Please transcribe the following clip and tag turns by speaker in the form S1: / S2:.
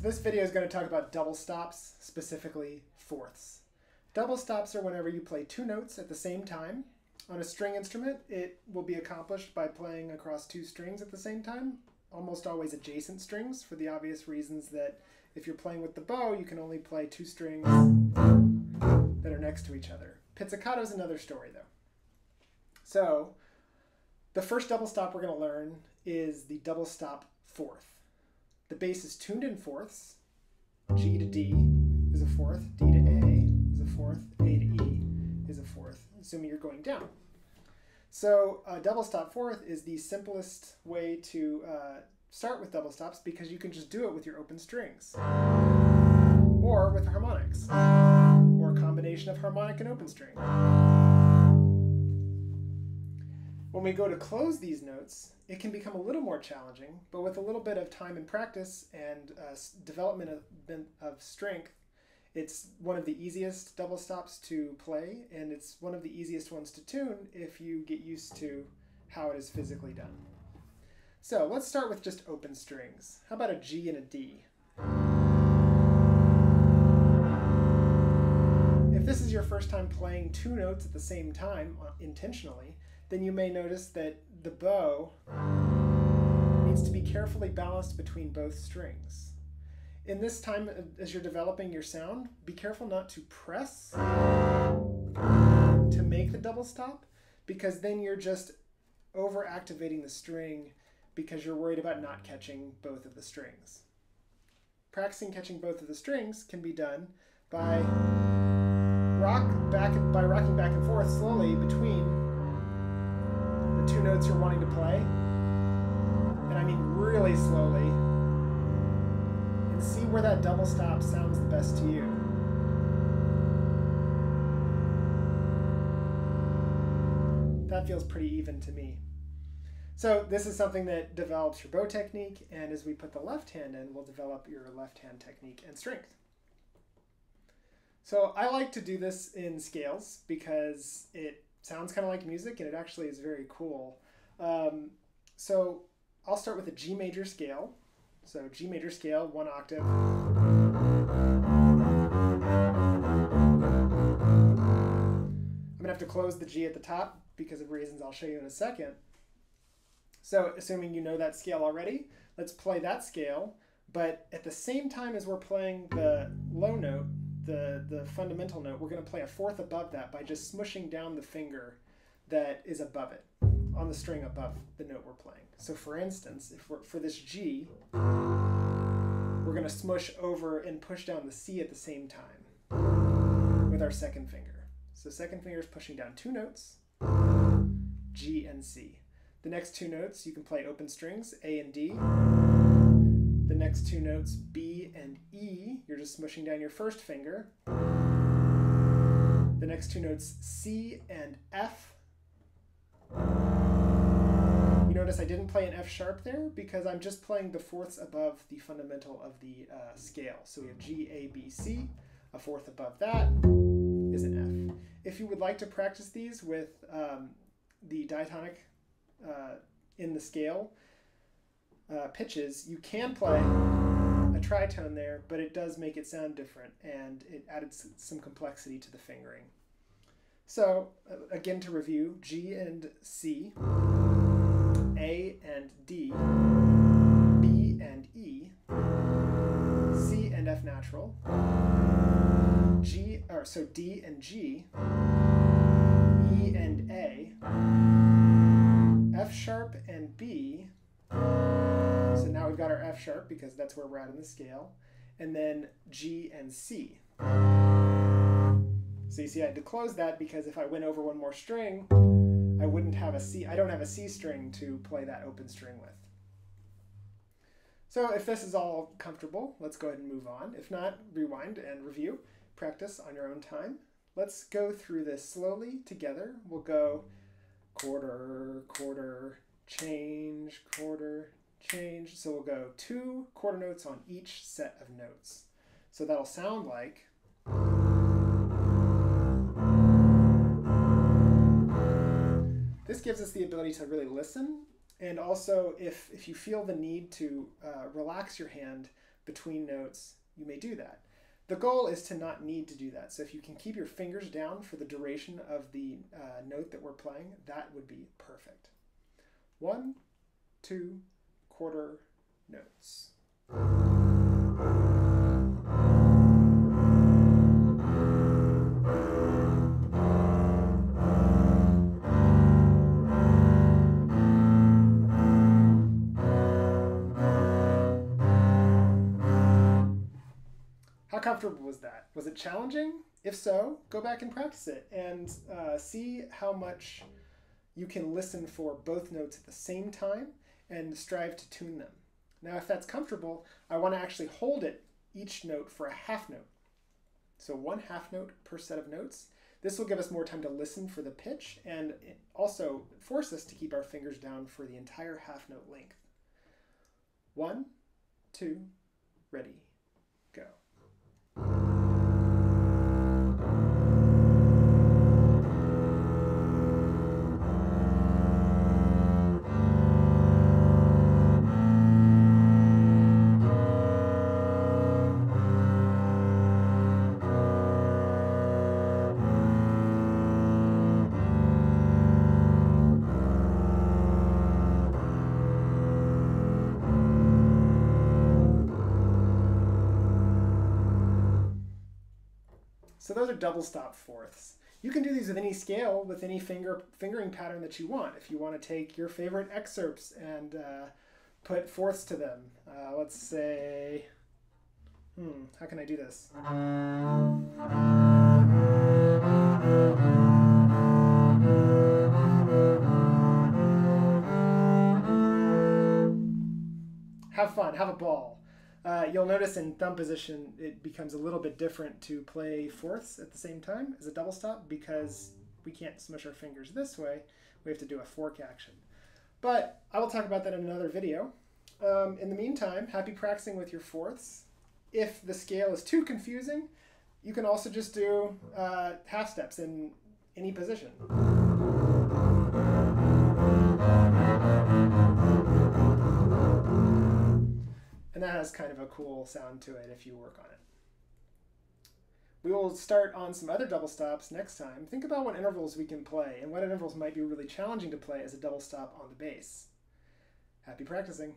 S1: This video is going to talk about double stops, specifically fourths. Double stops are whenever you play two notes at the same time. On a string instrument, it will be accomplished by playing across two strings at the same time, almost always adjacent strings, for the obvious reasons that if you're playing with the bow, you can only play two strings that are next to each other. Pizzicato is another story, though. So, the first double stop we're going to learn is the double stop fourth. The bass is tuned in fourths. G to D is a fourth, D to A is a fourth, A to E is a fourth, assuming you're going down. So double stop fourth is the simplest way to start with double stops because you can just do it with your open strings or with harmonics or a combination of harmonic and open string. When we go to close these notes, it can become a little more challenging, but with a little bit of time and practice and development of strength, it's one of the easiest double stops to play, and it's one of the easiest ones to tune if you get used to how it is physically done. So let's start with just open strings. How about a G and a D? If this is your first time playing two notes at the same time intentionally, then you may notice that the bow needs to be carefully balanced between both strings. In this time, as you're developing your sound, be careful not to press to make the double stop, because then you're just over-activating the string because you're worried about not catching both of the strings. Practicing catching both of the strings can be done by rocking back and forth slowly between two notes you're wanting to play, and I mean really slowly, and see where that double stop sounds the best to you. That feels pretty even to me. So this is something that develops your bow technique, and as we put the left hand in, we'll develop your left hand technique and strength. So I like to do this in scales because it sounds kind of like music, and it actually is very cool. So I'll start with a G major scale. So G major scale, 1 octave. I'm gonna have to close the G at the top because of reasons I'll show you in a second. So assuming you know that scale already, let's play that scale, but at the same time as we're playing the low note, the fundamental note, we're going to play a fourth above that by just smushing down the finger that is above it, on the string above the note we're playing. So for instance, for this G, we're going to smush over and push down the C at the same time with our second finger. So second finger is pushing down two notes, G and C. The next two notes you can play open strings, A and D. The next two notes, B and E, you're just smushing down your first finger. The next two notes, C and F. You notice I didn't play an F sharp there because I'm just playing the fourths above the fundamental of the scale. So we have G, A, B, C. A fourth above that is an F. If you would like to practice these with the diatonic in the scale, pitches, you can play a tritone there, but it does make it sound different, and it added some complexity to the fingering. So again, to review, G and C, A and D, B and E, C and F natural, D and G, E and A, F sharp and B. So now we've got our F sharp because that's where we're at in the scale, and then G and C. So you see I had to close that because if I went over one more string, I wouldn't have a C. I don't have a C string to play that open string with. So if this is all comfortable, let's go ahead and move on. If not, rewind and review. Practice on your own time. Let's go through this slowly together. We'll go quarter, quarter, change, quarter, change. So we'll go 2 quarter notes on each set of notes. So that'll sound like. This gives us the ability to really listen, and also if you feel the need to relax your hand, between notes, you may do that. The goal is to not need to do that. So if you can keep your fingers down for the duration of the note that we're playing, that would be perfect. 1, 2, quarter notes. How comfortable was that? Was it challenging? If so, go back and practice it and see how much you can listen for both notes at the same time and strive to tune them. Now, if that's comfortable, I want to actually hold it, each note, for a half note. So 1 half note per set of notes. This will give us more time to listen for the pitch and also force us to keep our fingers down for the entire half note length. 1, 2, ready, go. So those are double stop fourths. You can do these with any scale, with any fingering pattern that you want. If you want to take your favorite excerpts and put fourths to them. Let's say, how can I do this? Have fun, have a ball. You'll notice in thumb position it becomes a little bit different to play fourths at the same time as a double stop because we can't smush our fingers this way. We have to do a fork action. But I will talk about that in another video. In the meantime, happy practicing with your fourths. If the scale is too confusing, you can also just do half steps in any position. And that has kind of a cool sound to it if you work on it. We will start on some other double stops next time. Think about what intervals we can play and what intervals might be really challenging to play as a double stop on the bass. Happy practicing.